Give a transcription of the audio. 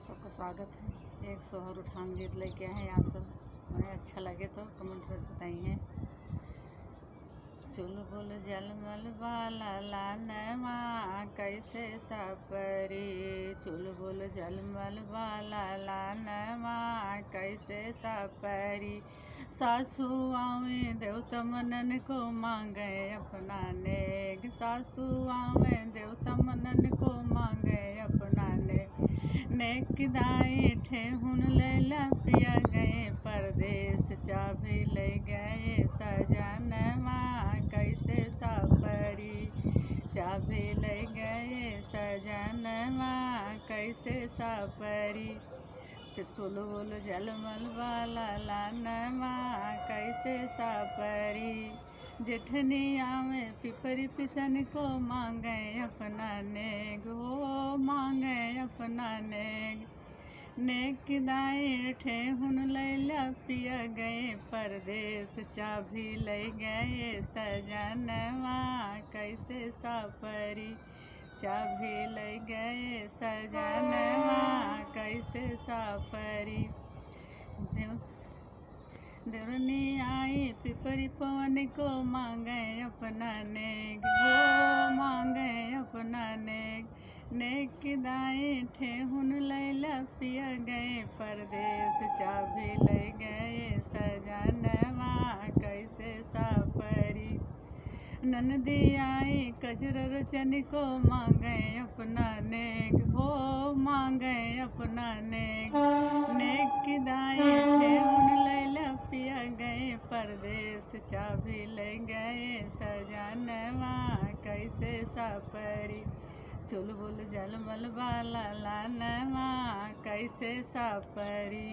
सबका स्वागत है। एक सोहर उठान गीत लेके आए हैं, आप सब सुने, अच्छा लगे तो कमेंट में बताइए। चुल बुल जलमल बाला लानवा कैसे सापरी, चुल बुल जलमल बाला लानवा कैसे सापरी। सासू आवे देवता मनन को मांगे अपना नेग, सासू आवे देवता मनन को मांगे अपना नेक दाई ठेहुन लैला पिया गए परदेश, चाबी ले गए सजनवा कैसे सापरी, चाबी ले गए सजनवा कैसे सापरी। चुल बुल जलमल बाला लानवा कैसे सापरी। जेठनी आवे पिपरी पिसन को मांगे अपना नेग, हो मांगे अपना नेक दाई ठेहुन लैला पिया गए परदेश, चाबी ले गए सजनवा कैसे सापरी, चाबी ले गए सजनवा कैसे सापरी। देवरनी आई पिपरी पवन को मांगे अपना नेग, वो मांगे अपना नेक दाई ठेहुन लैला पिया गए परदेश, चाबी ले गए सजनवा कैसे सापरी। ननदी आई कजर रचन को मांगे अपना नेग, हो मांगे अपना नेक दाई ठेहुन लैला पिया गए परदेश, चाबी ले गए सजनवा कैसे सापरी। चुल बुल जलमल बाला लानवा कैसे सापरी।